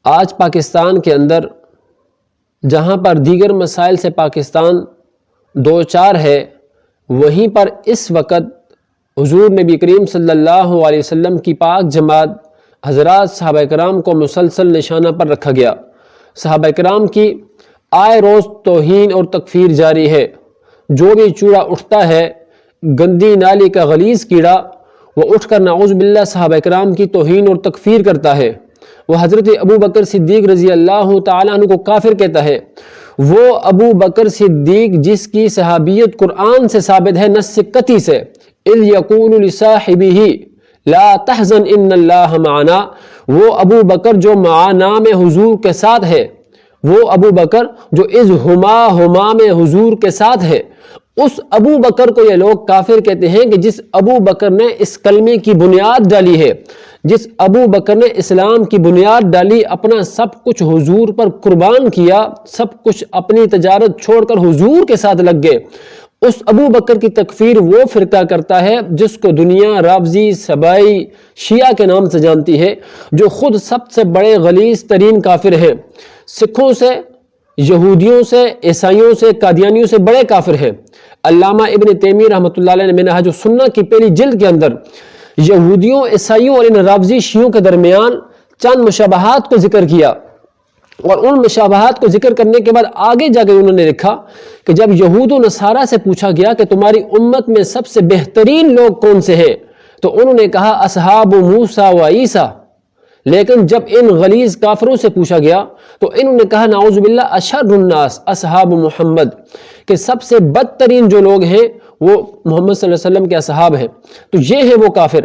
آج پاکستان کے اندر جہاں پر دیگر مسائل سے پاکستان دو چار ہے، وہیں پر اس وقت حضور نبی کریم صلی اللہ علیہ وسلم کی پاک جماعت حضرات صحابہ کرام کو مسلسل نشانہ پر رکھا گیا۔ صحابہ کرام کی آئے روز توہین اور تکفیر جاری ہے۔ جو بھی چوڑا اٹھتا ہے، گندی نالی کا غلیظ کیڑا، وہ اٹھ کر نعوذ باللہ صحابہ کرام کی توہین اور تکفیر کرتا ہے۔ وہ حضرت ابو بکر صدیق رضی اللہ تعالیٰ عنہ کو کافر کہتا ہے۔ وہ ابو بکر صدیق جس کی صحابیت قرآن سے ثابت ہے، نص قطعی سے، اذ یقول لصاحبہ لا تحزن ان اللہ معنا، وہ ابو بکر جو معنا میں حضور کے ساتھ ہے، وہ ابو بکر جو اذ ہما میں حضور کے ساتھ ہے، اس ابو بکر کو یہ لوگ کافر کہتے ہیں کہ جس ابو بکر نے اس کلمے کی بنیاد ڈالی ہے، جس ابو بکر نے اسلام کی بنیاد ڈالی، اپنا سب کچھ حضور پر قربان کیا، سب کچھ اپنی تجارت چھوڑ کر حضور کے ساتھ لگ گئے۔ اس ابو بکر کی تکفیر وہ فرقہ کرتا ہے جس کو دنیا رافضی، سبائی، شیعہ کے نام سے جانتی ہے، جو خود سب سے بڑے غلیظ ترین کافر ہیں۔ سکھوں سے، یہودیوں سے، عیسائیوں سے، قادیانیوں سے بڑے کافر ہیں۔ علامہ ابن تیمیہ رحمۃ اللہ علیہ نے منہاج السنہ کی پہلی جلد کے اندر یہودیوں، عیسائیوں اور ان رافضی شیعوں کے درمیان چند مشابہات کو ذکر کیا، اور ان مشابہات کو ذکر کرنے کے بعد آگے جا کے انہوں نے لکھا کہ جب یہود و نصارہ سے پوچھا گیا کہ تمہاری امت میں سب سے بہترین لوگ کون سے ہیں، تو انہوں نے کہا اصحاب موسیٰ و عیسیٰ، لیکن جب ان غلیظ کافروں سے پوچھا گیا تو انہوں نے کہا نعوذ باللہ اشر الناس اصحاب محمد، کہ سب سے بدترین جو لوگ ہیں وہ محمد صلی اللہ علیہ وسلم کے اصحاب ہیں۔ تو یہ ہے وہ کافر۔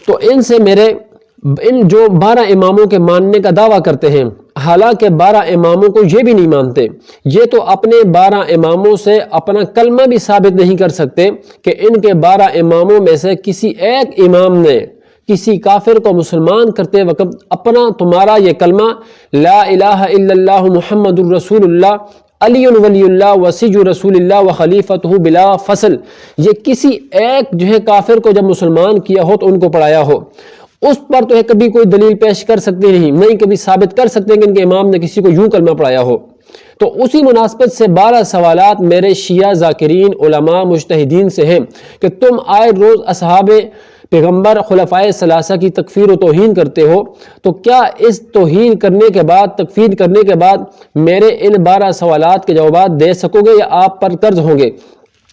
تو ان سے ان جو 12 اماموں کے ماننے کا دعویٰ کرتے ہیں، حالانکہ 12 اماموں کو یہ بھی نہیں مانتے، یہ تو اپنے 12 اماموں سے اپنا کلمہ بھی ثابت نہیں کر سکتے کہ ان کے 12 اماموں میں سے کسی ایک امام نے کسی کافر کو مسلمان کرتے وقت اپنا تمہارا یہ کلمہ لا الہ الا اللہ محمد الرسول اللہ علی ولی اللہ وسیج رسول اللہ و خلیفتہ بلا فصل، یہ کسی ایک جو ہے کافر کو جب مسلمان کیا ہو تو ان کو پڑھایا ہو، اس پر تو کبھی کوئی دلیل پیش کر سکتے نہیں کبھی ثابت کر سکتے کہ ان کے امام نے کسی کو یوں کلمہ پڑھایا ہو۔ تو اسی مناسبت سے 12 سوالات میرے شیعہ ذاکرین، علماء، مجتہدین سے ہیں کہ تم آئے روز اصحاب پیغمبر خلفائے ثلاثہ کی تکفیر و توہین کرتے ہو، تو کیا اس توہین کرنے کے بعد، تکفیر کرنے کے بعد میرے ان 12 سوالات کے جوابات دے سکو گے یا آپ پر قرض ہوں گے؟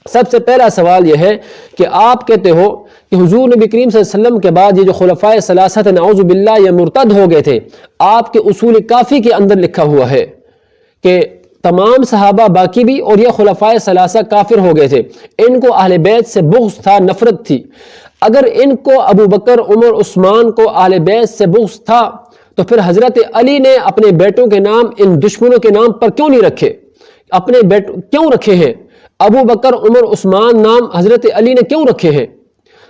سب سے پہلا سوال یہ ہے کہ آپ کہتے ہو کہ حضور نبی کریم صلی اللہ علیہ وسلم کے بعد یہ جو خلفائے ثلاثہ تھے نعوذ باللہ یہ مرتد ہو گئے تھے۔ آپ کے اصول کافی کے اندر لکھا ہوا ہے کہ تمام صحابہ باقی بھی اور یہ خلفائے ثلاثہ کافر ہو گئے تھے، ان کو اہل بیت سے بغض تھا، نفرت تھی۔ اگر ان کو ابو بکر، عمر، عثمان کو اہل بیت سے بغض تھا تو پھر حضرت علی نے اپنے بیٹوں کے نام ان دشمنوں کے نام پر کیوں نہیں رکھے؟ اپنے بیٹوں کیوں رکھے ہیں؟ ابو بکر، عمر، عثمان نام حضرت علی نے کیوں رکھے ہیں؟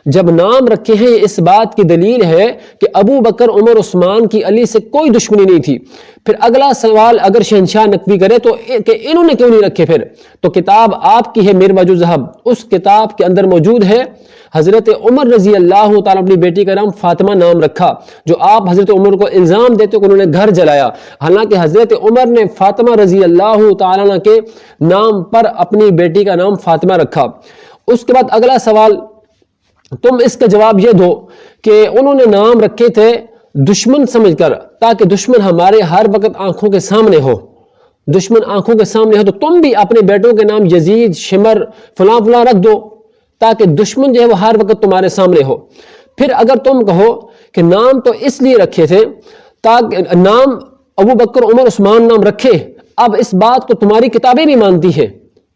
جب نام رکھے ہیں یہ اس بات کی دلیل ہے کہ ابو بکر، عمر، عثمان کی علی سے کوئی دشمنی نہیں تھی۔ پھر اگلا سوال اگر شہنشاہ نقوی کرے تو کہ انہوں نے کیوں نہیں رکھے؟ پھر تو کتاب آپ کی ہے مربج الذہب، اس کتاب کے اندر موجود ہے حضرت عمر رضی اللہ تعالیٰ اپنی بیٹی کا نام فاطمہ نام رکھا، جو آپ حضرت عمر کو الزام دیتے کہ انہوں نے گھر جلایا، حالانکہ حضرت عمر نے فاطمہ رضی اللہ تعالیٰ کے نام پر اپنی بیٹی کا نام فاطمہ رکھا۔ اس کے بعد اگلا سوال تم اس کا جواب یہ دو کہ انہوں نے نام رکھے تھے دشمن سمجھ کر، تاکہ دشمن ہمارے ہر وقت آنکھوں کے سامنے ہو، دشمن آنکھوں کے سامنے ہو، تو تم بھی اپنے بیٹوں کے نام یزید، شمر، فلاں فلاں رکھ دو تاکہ دشمن جو ہے وہ ہر وقت تمہارے سامنے ہو۔ پھر اگر تم کہو کہ نام تو اس لیے رکھے تھے تاکہ نام ابو بکر، عمر، عثمان نام رکھے، اب اس بات کو تمہاری کتابیں بھی مانتی ہیں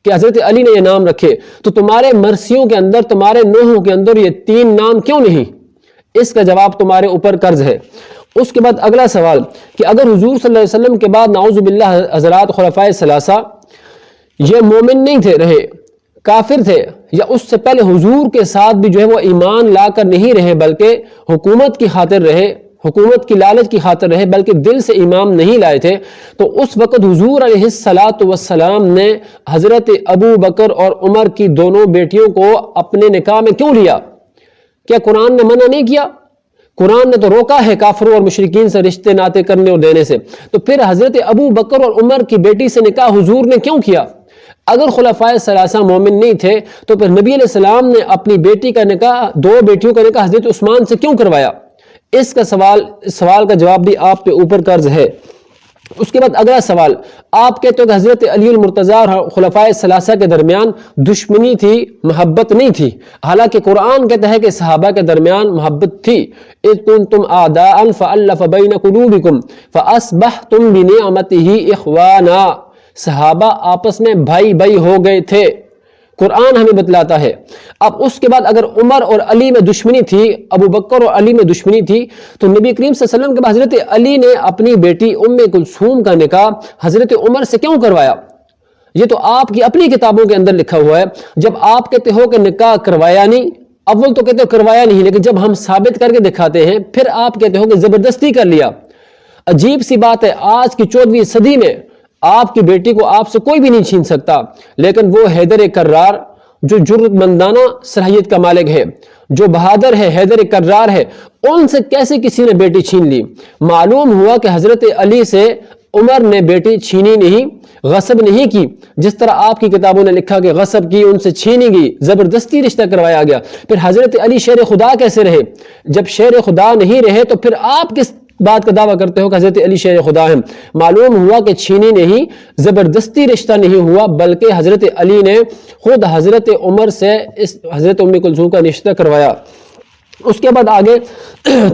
کہ حضرت علی نے یہ نام رکھے، تو تمہارے مرثیوں کے اندر، تمہارے نوحوں کے اندر یہ 3 نام کیوں نہیں؟ اس کا جواب تمہارے اوپر قرض ہے۔ اس کے بعد اگلا سوال کہ اگر حضور صلی اللہ علیہ وسلم کے بعد نعوذ باللہ حضرات خلفائے ثلاثہ یہ مومن نہیں تھے رہے، کافر تھے، یا اس سے پہلے حضور کے ساتھ بھی جو ہے وہ ایمان لا کر نہیں رہے بلکہ حکومت کی خاطر رہے، حکومت کی لالچ کی خاطر رہے، بلکہ دل سے ایمان نہیں لائے تھے، تو اس وقت حضور علیہ الصلاۃ والسلام نے حضرت ابو بکر اور عمر کی دونوں بیٹیوں کو اپنے نکاح میں کیوں لیا؟ کیا قرآن نے منع نہیں کیا؟ قرآن نے تو روکا ہے کافروں اور مشرکین سے رشتے ناطے کرنے اور دینے سے، تو پھر حضرت ابو بکر اور عمر کی بیٹی سے نکاح حضور نے کیوں کیا؟ اگر خلفائے ثلاثہ مومن نہیں تھے تو پھر نبی علیہ السلام نے اپنی بیٹی کا نکاح، دو بیٹیوں کا نکاح حضرت عثمان سے کیوں کروایا؟ اس سوال کا جواب بھی آپ پہ اوپر قرض ہے۔ اس کے بعد اگلا سوال، آپ کہتے ہو کہ حضرت علی المرتضیٰ اور خلفائے ثلاثہ کے درمیان دشمنی تھی، محبت نہیں تھی، حالانکہ قرآن کہتا ہے کہ صحابہ کے درمیان محبت تھی۔ اذ کنتم اعداء فالف بین قلوبکم فاصبحتم بنعمتہ اخوانا، صحابہ آپس میں بھائی بھائی ہو گئے تھے، قرآن ہمیں بتلاتا ہے۔ اب اس کے بعد اگر عمر اور علی میں دشمنی تھی، ابو بکر اور علی میں دشمنی تھی، تو نبی کریم صلی اللہ علیہ وسلم کے بعد حضرت علی نے اپنی بیٹی ام کلثوم کا نکاح حضرت عمر سے کیوں کروایا؟ یہ تو آپ کی اپنی کتابوں کے اندر لکھا ہوا ہے۔ جب آپ کہتے ہو کہ نکاح کروایا نہیں، اول تو کہتے ہو کروایا نہیں، لیکن جب ہم ثابت کر کے دکھاتے ہیں پھر آپ کہتے ہو کہ زبردستی کر لیا۔ عجیب سی بات ہے، آج کی 14ویں صدی میں آپ کی بیٹی کو آپ سے کوئی بھی نہیں چھین سکتا، لیکن وہ حیدر کرار جو جرأت مندانہ صلاحیت کا مالک ہے، جو بہادر ہے، حیدر کرار ہے، ان سے کیسے کسی نے بیٹی چھین لی؟ معلوم ہوا کہ حضرت علی سے عمر نے بیٹی چھینی نہیں، غصب نہیں کی، جس طرح آپ کی کتابوں نے لکھا کہ غصب کی، ان سے چھینی گئی، زبردستی رشتہ کروایا گیا۔ پھر حضرت علی شیر خدا کیسے رہے؟ جب شیر خدا نہیں رہے تو پھر آپ کس بات کا دعویٰ کرتے ہو کہ حضرت علی شیر خدا ہیں؟ معلوم ہوا کہ چھینی نہیں، زبردستی رشتہ نہیں ہوا، بلکہ حضرت علی نے خود حضرت عمر سے اس حضرت ام کلثوم کا رشتہ کروایا۔ اس کے بعد آگے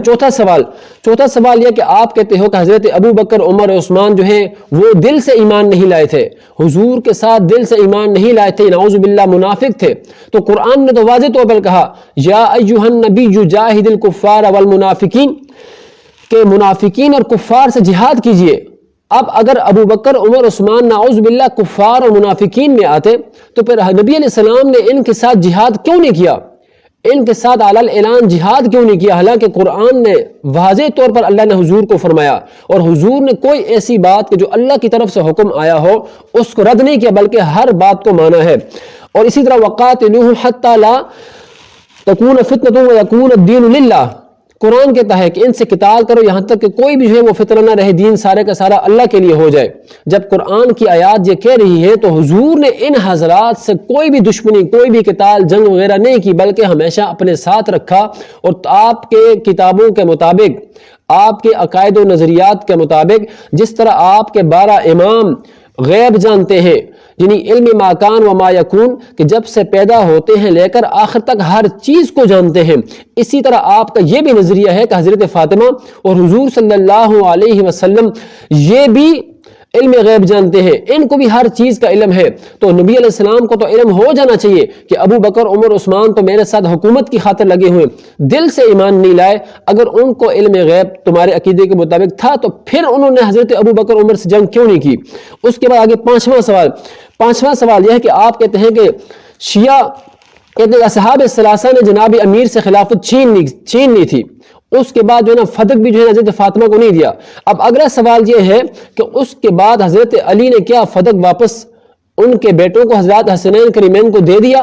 چوتھا سوال یہ کہ آپ کہتے ہو کہ حضرت ابو بکر، عمر اور عثمان جو ہیں وہ دل سے ایمان نہیں لائے تھے، حضور کے ساتھ دل سے ایمان نہیں لائے تھے، نعوذ باللہ منافق تھے۔ تو قرآن نے تو واضح طور پر کہا یا ایھا النبی جاہد الکفار والمنافقین، کہ منافقین اور کفار سے جہاد کیجئے۔ اب اگر ابو بکر، عمر، عثمان نعوذ باللہ کفار اور منافقین میں آتے تو پھر نبی علیہ السلام نے ان کے ساتھ جہاد کیوں نہیں کیا؟ ان کے ساتھ علی اعلان جہاد کیوں نہیں کیا؟ حالانکہ قرآن نے واضح طور پر اللہ نے حضور کو فرمایا، اور حضور نے کوئی ایسی بات کہ جو اللہ کی طرف سے حکم آیا ہو اس کو رد نہیں کیا، بلکہ ہر بات کو مانا ہے۔ اور اسی طرح وَقَاتِلُوهُمْ حَتَّى لَا تَكُونَ فِتْنَةٌ وَيَكُونَ الدِّينُ لِلَّهِ، قرآن کہتا ہے کہ ان سے قتال کرو یہاں تک کہ کوئی بھی جو ہے وہ فتنہ نہ رہے، دین سارے کا سارا اللہ کے لیے ہو جائے۔ جب قرآن کی آیات یہ کہہ رہی ہے تو حضور نے ان حضرات سے کوئی بھی دشمنی، کوئی بھی قتال، جنگ وغیرہ نہیں کی، بلکہ ہمیشہ اپنے ساتھ رکھا، اور آپ کے کتابوں کے مطابق، آپ کے عقائد و نظریات کے مطابق، جس طرح آپ کے 12 امام غیب جانتے ہیں، یعنی علم ما کان و ما یکون، کہ جب سے پیدا ہوتے ہیں لے کر آخر تک ہر چیز کو جانتے ہیں، اسی طرح آپ کا یہ بھی نظریہ ہے کہ حضرت فاطمہ اور حضور صلی اللہ علیہ وسلم یہ بھی علم غیب جانتے ہیں، ان کو بھی ہر چیز کا علم ہے۔ تو نبی علیہ السلام کو تو علم ہو جانا چاہیے کہ ابو بکر، عمر، عثمان تو میرے ساتھ حکومت کی خاطر لگے ہوئے، دل سے ایمان نہیں لائے۔ اگر ان کو علم غیب تمہارے عقیدے کے مطابق تھا تو پھر انہوں نے حضرت ابو بکر، عمر سے جنگ کیوں نہیں کی؟ اس کے بعد آگے پانچواں سوال یہ ہے کہ آپ کہتے ہیں کہ شیعہ کہتے ہیں اصحاب الثلاثہ نے جناب امیر سے خلافت چھین لی تھی، اس کے بعد جو ہے نا فتق بھی جو ہے حضرت فاطمہ کو نہیں دیا۔ اب اگلا سوال یہ ہے کہ اس کے بعد حضرت علی نے کیا فتق واپس ان کے بیٹوں کو حضرات حسنین کریمین کو دے دیا؟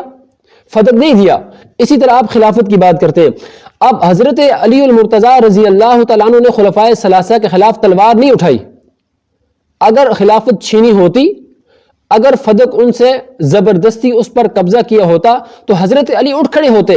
فتق نہیں دیا۔ اسی طرح آپ خلافت کی بات کرتے ہیں۔ اب حضرت علی المرتضیٰ رضی اللہ تعالیٰ عنہ نے خلفائے ثلاثہ کے خلاف تلوار نہیں اٹھائی۔ اگر خلافت چھینی ہوتی، اگر فتق ان سے زبردستی اس پر قبضہ کیا ہوتا تو حضرت علی اٹھ کھڑے ہوتے،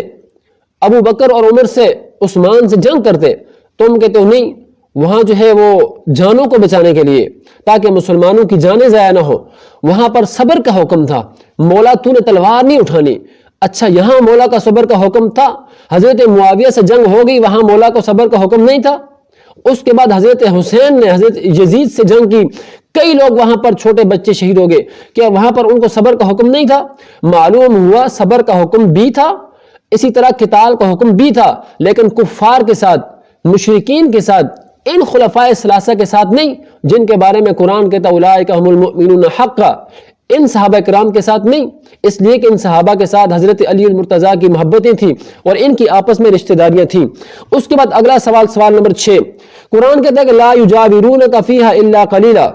ابو بکر اور عمر سے، عثمان سے جنگ کرتے۔ تم کہتے ہو نہیں، وہاں جو ہے وہ جانوں کو بچانے کے لیے، تاکہ مسلمانوں کی جانیں ضائع نہ ہو، وہاں پر صبر کا حکم تھا، مولا تو نے تلوار نہیں اٹھانی۔ اچھا، یہاں مولا کا صبر کا حکم تھا، حضرت معاویہ سے جنگ ہو گئی، وہاں مولا کو صبر کا حکم نہیں تھا۔ اس کے بعد حضرت حسین نے حضرت یزید سے جنگ کی، کئی لوگ وہاں پر چھوٹے بچے شہید ہو گئے، کیا وہاں پر ان کو صبر کا حکم نہیں تھا؟ معلوم ہوا صبر کا حکم بھی تھا، اسی طرح قتال کا حکم بھی تھا، لیکن کفار کے ساتھ، مشرکین کے ساتھ، ان خلفائے ثلاثہ کے ساتھ نہیں، جن کے بارے میں قرآن کہتا اولئک هم المؤمنون حقا، ان صحابہ کرام کے ساتھ نہیں، اس لیے کہ ان صحابہ کے ساتھ حضرت علی المرتضیٰ کی محبتیں تھیں اور ان کی آپس میں رشتہ داریاں تھیں۔ اس کے بعد اگلا سوال نمبر 6، قرآن کہتا ہے کہ لا یجاورونک فیہا الا قلیلا،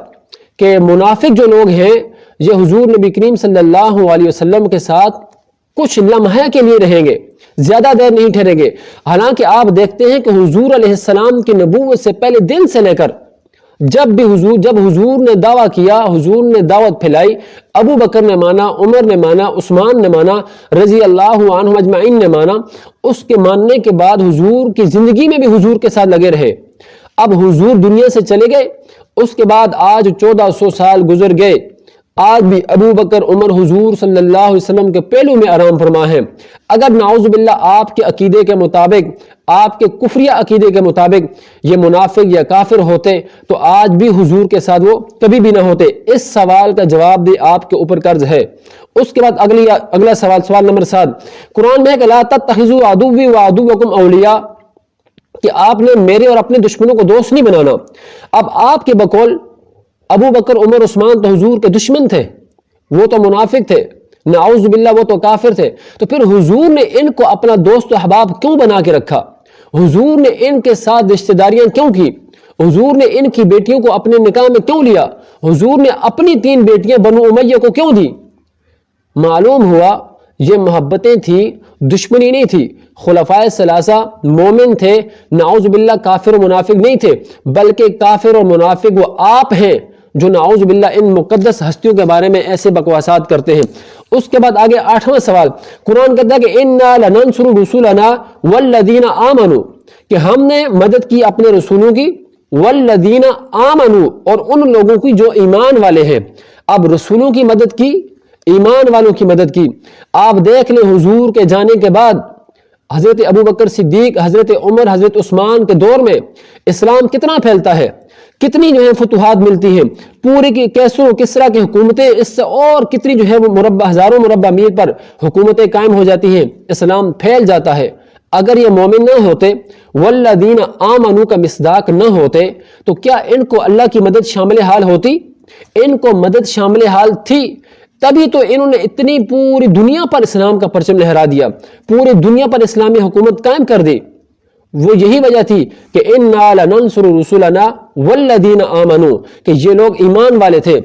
کہ منافق جو لوگ ہیں یہ حضور نبی کریم صلی اللہ علیہ وسلم کے ساتھ کچھ لمحے کے لیے رہیں گے، زیادہ دیر نہیں ٹھہریں گے۔ حالانکہ آپ دیکھتے ہیں کہ حضور علیہ السلام کی نبوت سے پہلے دن سے لے کر جب حضور نے دعویٰ کیا، حضور نے دعوت پھیلائی، ابو بکر نے مانا، عمر نے مانا، عثمان نے مانا، رضی اللہ عنہم اجمعین نے مانا۔ اس کے ماننے کے بعد حضور کی زندگی میں بھی حضور کے ساتھ لگے رہے۔ اب حضور دنیا سے چلے گئے، اس کے بعد آج 1400 سال گزر گئے، آج بھی ابو بکر عمر حضور صلی اللہ علیہ وسلم کے پہلو میں آرام فرما ہے۔ اگر نعوذ باللہ آپ کے عقیدے کے مطابق، آپ کے کفریہ عقیدے کے مطابق یہ منافق یا کافر ہوتے تو آج بھی حضور کے ساتھ وہ کبھی بھی نہ ہوتے۔ اس سوال کا جواب بھی آپ کے اوپر قرض ہے۔ اس کے بعد اگلا سوال نمبر 7، قرآن میں ہے کہ لا تتخذوا عدوی وعدوکم اولیاء، کہ آپ نے میرے اور اپنے دشمنوں کو دوست نہیں بنانا۔ اب آپ کے بقول ابو بکر عمر عثمان تو حضور کے دشمن تھے، وہ تو منافق تھے، نعوذ باللہ وہ تو کافر تھے، تو پھر حضور نے ان کو اپنا دوست و احباب کیوں بنا کے رکھا؟ حضور نے ان کے ساتھ رشتہ داریاں کیوں کی؟ حضور نے ان کی بیٹیوں کو اپنے نکاح میں کیوں لیا؟ حضور نے اپنی 3 بیٹیاں بنو امیہ کو کیوں دی؟ معلوم ہوا یہ محبتیں تھی، دشمنی نہیں تھی۔ خلفائے ثلاثہ مومن تھے، نعوذ باللہ کافر و منافق نہیں تھے، بلکہ کافر اور منافق وہ آپ ہیں جو نعوذ باللہ ان مقدس ہستیوں کے بارے میں ایسے بکواسات کرتے ہیں۔ اس کے بعد آگے 8واں سوال، قرآن کہتا ہے کہ اِنَّا لَنَنْصُرُ رُسُولَنَا وَالَّذِينَ آمَنُوا، کہ ہم نے مدد کی اپنے رسولوں کی، وَالَّذِينَ آمَنُوا، اور ان لوگوں کی جو ایمان والے ہیں۔ اب رسولوں کی مدد کی، ایمان والوں کی مدد کی۔ آپ دیکھ لیں حضور کے جانے کے بعد حضرت ابو بکر صدیق، حضرت عمر، حضرت عثمان کے دور میں اسلام کتنا پھیلتا ہے، کتنی جو ہے فتوحات ملتی ہیں، پورے کی کیسر و کسرا کی حکومتیں، اس سے اور کتنی جو ہے وہ ہزاروں مربع میل پر حکومتیں قائم ہو جاتی ہیں، اسلام پھیل جاتا ہے۔ اگر یہ مومن نہ ہوتے، والذین آمنوا کا مصداق نہ ہوتے، تو کیا ان کو اللہ کی مدد شامل حال ہوتی؟ ان کو مدد شامل حال تھی، تبھی تو انہوں نے اتنی پوری دنیا پر اسلام کا پرچم لہرا دیا، پوری دنیا پر اسلامی حکومت قائم کر دی۔ وہ یہی وجہ تھی کہ اِنَّا لَنَنْصُرُ رُسُولَنَا وَالَّذِينَ آمَنُوا، کہ یہ لوگ ایمان والے تھے۔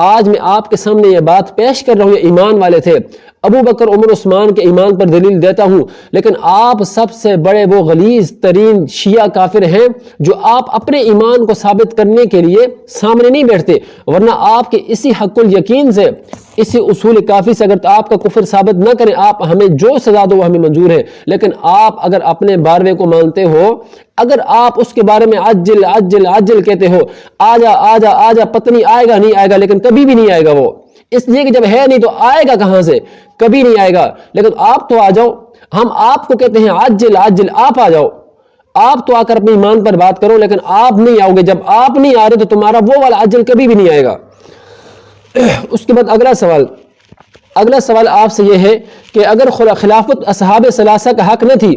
آج میں آپ کے سامنے یہ بات پیش کر رہا ہوں، یہ ایمان والے تھے۔ ابو بکر عمر عثمان کے ایمان پر دلیل دیتا ہوں، لیکن آپ سب سے بڑے وہ غلیظ ترین شیعہ کافر ہیں جو آپ اپنے ایمان کو ثابت کرنے کے لیے سامنے نہیں بیٹھتے، ورنہ آپ کے اسی حق الیقین سے، اسی اصول کافی سے اگر آپ کا کفر ثابت نہ کریں، آپ ہمیں جو سزا دو وہ ہمیں منظور ہے، لیکن آپ اگر اپنے باروے کو مانتے ہو، اگر آپ اس کے بارے میں عجل عجل عجل کہتے ہو، آجا آجا آجا، پتہ نہیں آئے گا نہیں آئے گا، لیکن کبھی بھی نہیں آئے گا وہ، اس لیے کہ جب ہے نہیں تو آئے گا کہاں سے؟ کبھی نہیں آئے گا۔ لیکن آپ تو آ جاؤ، ہم آپ کو کہتے ہیں عجل عجل، آپ آ جاؤ، آپ تو آ کر اپنے ایمان پر بات کرو، لیکن آپ نہیں آؤ گے۔ جب آپ نہیں آ رہے تو تمہارا وہ والا عجل کبھی بھی نہیں آئے گا۔ اس کے بعد اگلا سوال آپ سے یہ ہے کہ اگر خلافت اصحاب ثلاثہ کا حق نہ تھی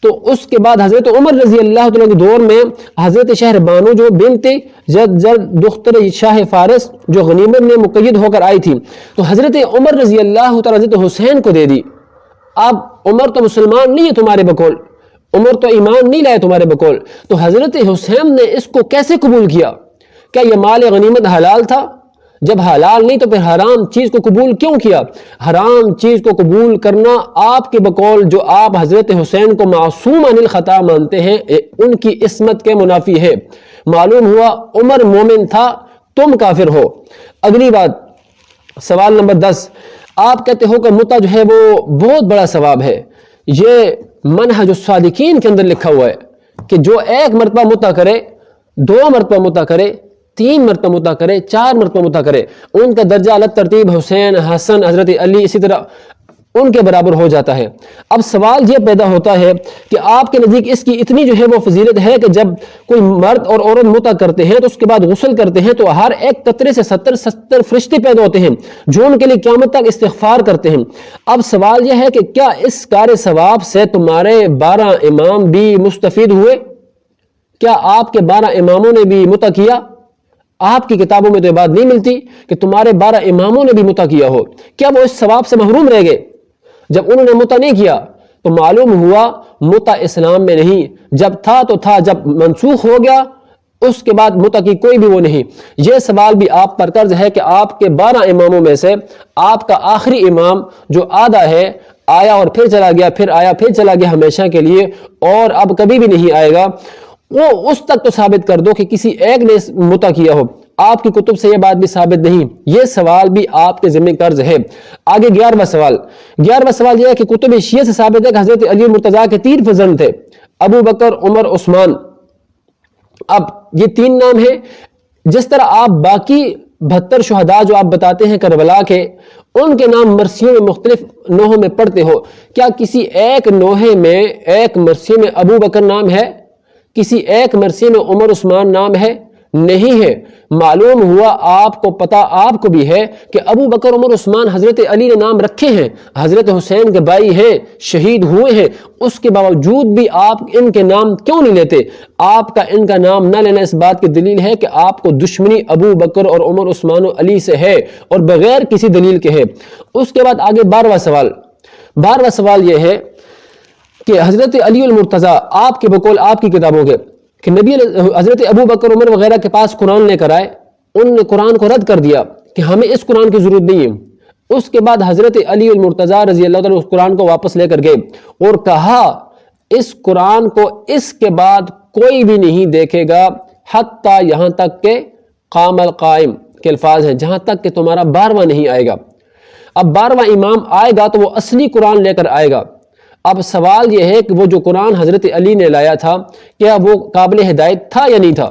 تو اس کے بعد حضرت عمر رضی اللہ عنہ کے دور میں حضرت شہر بانو جو بنت زرد دختر شاہ فارس جو غنیمت میں مقید ہو کر آئی تھی، تو حضرت عمر رضی اللہ تعالی حضرت حسین کو دے دی۔ اب عمر تو مسلمان نہیں ہے تمہارے بقول، عمر تو ایمان نہیں لائے تمہارے بقول، تو حضرت حسین نے اس کو کیسے قبول کیا؟ کیا یہ مال غنیمت حلال تھا؟ جب حلال نہیں تو پھر حرام چیز کو قبول کیوں کیا؟ حرام چیز کو قبول کرنا آپ کے بقول جو آپ حضرت حسین کو معصوم عن الخطا مانتے ہیں، ان کی عصمت کے منافی ہے۔ معلوم ہوا عمر مومن تھا، تم کافر ہو۔ اگلی بات، سوال نمبر 10، آپ کہتے ہو کہ متع جو ہے وہ بہت بڑا ثواب ہے۔ یہ منہج الصادقین کے اندر لکھا ہوا ہے کہ جو 1 مرتبہ متع کرے، 2 مرتبہ متع کرے، 3 مرتبہ متع کرے، 4 مرتبہ متع کرے، ان کا درجہ الگ ترتیب حسین، حسن، حضرت علی اسی طرح ان کے برابر ہو جاتا ہے۔ اب سوال یہ پیدا ہوتا ہے کہ آپ کے نزدیک اس کی اتنی جو ہے وہ فضیلت ہے کہ جب کوئی مرد اور عورت متع کرتے ہیں تو اس کے بعد غسل کرتے ہیں تو ہر ایک قطرے سے 70 فرشتے پیدا ہوتے ہیں جو ان کے لیے قیامت تک استغفار کرتے ہیں۔ اب سوال یہ ہے کہ کیا اس کار ثواب سے تمہارے 12 امام بھی مستفید ہوئے؟ کیا آپ کے 12 اماموں نے بھی متع کیا؟ آپ کی کتابوں میں تو یہ بات نہیں ملتی کہ تمہارے 12 اماموں نے بھی متع کیا ہو۔ کیا وہ اس ثواب سے محروم رہ گئے جب انہوں نے متع نہیں کیا؟ تو معلوم ہوا متع اسلام میں نہیں، جب تھا تو تھا، جب منسوخ ہو گیا اس کے بعد متع کی کوئی بھی وہ نہیں۔ یہ سوال بھی آپ پر قرض ہے کہ آپ کے 12 اماموں میں سے آپ کا آخری امام جو آدھا ہے، آیا اور پھر چلا گیا، پھر آیا پھر چلا گیا ہمیشہ کے لیے اور اب کبھی بھی نہیں آئے گا، وہ اس تک تو ثابت کر دو کہ کسی ایک نے متع کیا ہو۔ آپ کی کتب سے یہ بات بھی ثابت نہیں، یہ سوال بھی آپ کے ذمہ قرض ہے۔ آگے 11واں سوال یہ ہے کہ کتب شیعہ سے ثابت ہے کہ حضرت علی مرتضیٰ کے 3 فرزند تھے، ابو بکر، عمر، عثمان۔ اب یہ 3 نام ہیں، جس طرح آپ باقی 72 شہداء جو آپ بتاتے ہیں کربلا کے، ان کے نام مرثیوں میں مختلف نوحوں میں پڑھتے ہو، کیا کسی ایک نوحے میں، ایک مرثیے میں ابو بکر نام ہے؟ کسی ایک مرثیے میں عمر عثمان نام ہے؟ نہیں ہے۔ معلوم ہوا آپ کو پتہ آپ کو بھی ہے کہ ابو بکر، عمر، عثمان حضرت علی نے نام رکھے ہیں، حضرت حسین کے بھائی ہیں، شہید ہوئے ہیں، اس کے باوجود بھی آپ ان کے نام کیوں نہیں لیتے؟ آپ کا ان کا نام نہ لینا اس بات کی دلیل ہے کہ آپ کو دشمنی ابو بکر اور عمر، عثمان و علی سے ہے اور بغیر کسی دلیل کے ہے۔ اس کے بعد آگے 12واں سوال یہ ہے کہ حضرت علی المرتضیٰ آپ کے بقول آپ کی کتابوں کے کہ نبی حضرت ابو بکر، عمر وغیرہ کے پاس قرآن لے کر آئے، ان نے قرآن کو رد کر دیا کہ ہمیں اس قرآن کی ضرورت نہیں ہے۔ اس کے بعد حضرت علی المرتضیٰ رضی اللہ تعالیٰ اس قرآن کو واپس لے کر گئے اور کہا اس قرآن کو اس کے بعد کوئی بھی نہیں دیکھے گا حتیٰ یہاں تک کہ قام القائم کے الفاظ ہیں، جہاں تک کہ تمہارا 12واں نہیں آئے گا۔ اب 12واں امام آئے گا تو وہ اصلی قرآن لے کر آئے گا۔ اب سوال یہ ہے کہ وہ جو قرآن حضرت علی نے لایا تھا کیا وہ قابل ہدایت تھا یا نہیں تھا؟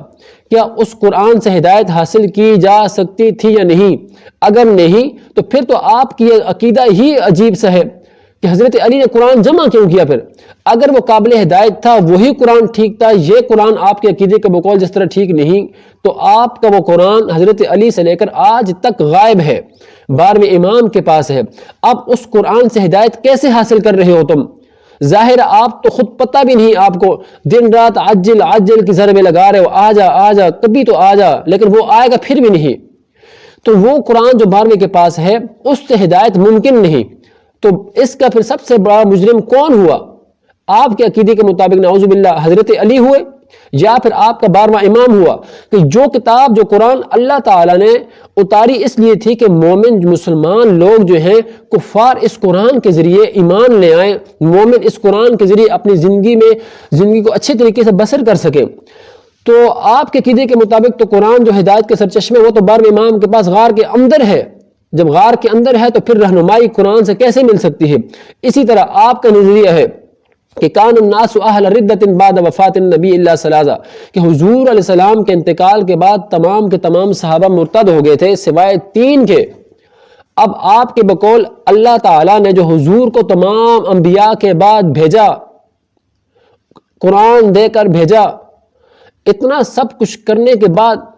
کیا اس قرآن سے ہدایت حاصل کی جا سکتی تھی یا نہیں؟ اگر نہیں تو پھر تو آپ کی عقیدہ ہی عجیب سا ہے کہ حضرت علی نے قرآن جمع کیوں کیا؟ پھر اگر وہ قابل ہدایت تھا وہی قرآن ٹھیک تھا، یہ قرآن آپ کے عقیدے کے بقول جس طرح ٹھیک نہیں، تو آپ کا وہ قرآن حضرت علی سے لے کر آج تک غائب ہے، 12ویں امام کے پاس ہے۔ اب اس قرآن سے ہدایت کیسے حاصل کر رہے ہو تم؟ ظاہر آپ تو خود پتہ بھی نہیں، آپ کو دن رات عجل عجل کی ضربیں لگا رہے ہو، آ جا کبھی تو آ جا، لیکن وہ آئے گا پھر بھی نہیں۔ تو وہ قرآن جو 12ویں کے پاس ہے اس سے ہدایت ممکن نہیں، تو اس کا پھر سب سے بڑا مجرم کون ہوا؟ آپ کے عقیدے کے مطابق نعوذ باللہ حضرت علی ہوئے یا پھر آپ کا 12واں امام ہوا؟ کہ جو کتاب جو قرآن اللہ تعالیٰ نے اتاری اس لیے تھی کہ مومن مسلمان لوگ جو ہیں کفار اس قرآن کے ذریعے ایمان لے آئیں، مومن اس قرآن کے ذریعے اپنی زندگی کو اچھے طریقے سے بسر کر سکیں، تو آپ کے عقیدے کے مطابق تو قرآن جو ہدایت کے سرچشمے وہ تو 12ویں امام کے پاس غار کے اندر ہے۔ جب غار کے اندر ہے تو پھر رہنمائی قرآن سے کیسے مل سکتی ہے؟ اسی طرح آپ کا نظریہ ہے کہ کان الناس اہل ردۃ بعد وفات النبی الا ثلاثہ، کہ حضور علیہ السلام کے انتقال کے بعد تمام کے تمام صحابہ مرتد ہو گئے تھے سوائے 3 کے۔ اب آپ کے بقول اللہ تعالیٰ نے جو حضور کو تمام انبیاء کے بعد بھیجا، قرآن دے کر بھیجا، اتنا سب کچھ کرنے کے بعد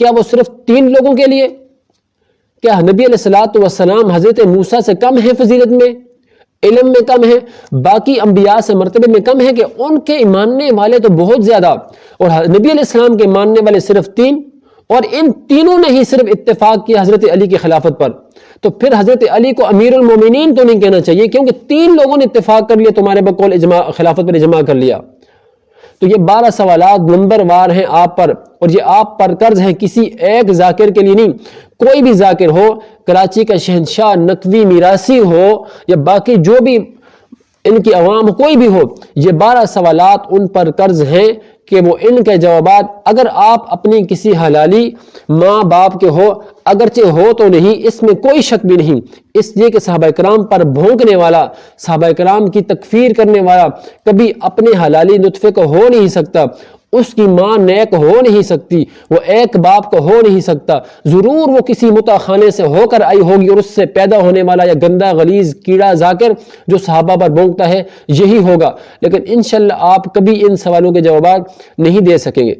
کیا وہ صرف 3 لوگوں کے لیے؟ کیا نبی علیہ السلام حضرت موسیٰ سے کم ہے فضیلت میں، علم میں کم ہے، باقی انبیاء سے مرتبے میں کم ہے کہ ان کے ماننے والے تو بہت زیادہ، اور نبی علیہ السلام کے ماننے والے صرف 3، اور ان تینوں نے ہی صرف اتفاق کیا حضرت علی کی خلافت پر؟ تو پھر حضرت علی کو امیر المومنین تو نہیں کہنا چاہیے، کیونکہ 3 لوگوں نے اتفاق کر لیا تمہارے بقول خلافت پر اجماع کر لیا۔ تو یہ 12 سوالات نمبر وار ہیں آپ پر، اور یہ آپ پر قرض ہے، کسی ایک ذاکر کے لیے نہیں۔ کوئی بھی ذاکر ہو، کراچی کا شہنشاہ نقوی میراثی ہو یا باقی جو بھی ان کی عوام کوئی بھی ہو، یہ 12 سوالات ان پر قرض ہیں کہ وہ ان کے جوابات، اگر آپ اپنی کسی حلالی ماں باپ کے ہو، اگرچہ ہو تو نہیں، اس میں کوئی شک بھی نہیں، اس لیے کہ صحابہ کرام پر بھونکنے والا، صحابہ کرام کی تکفیر کرنے والا کبھی اپنے حلالی نطفے کو ہو نہیں سکتا، اس کی ماں نیک ہو نہیں سکتی، وہ ایک باپ کو ہو نہیں سکتا، ضرور وہ کسی متع خانے سے ہو کر آئی ہوگی، اور اس سے پیدا ہونے والا یا گندا غلیظ کیڑا ذاکر جو صحابہ پر بھونکتا ہے یہی ہوگا، لیکن انشاءاللہ آپ کبھی ان سوالوں کے جوابات نہیں دے سکیں گے۔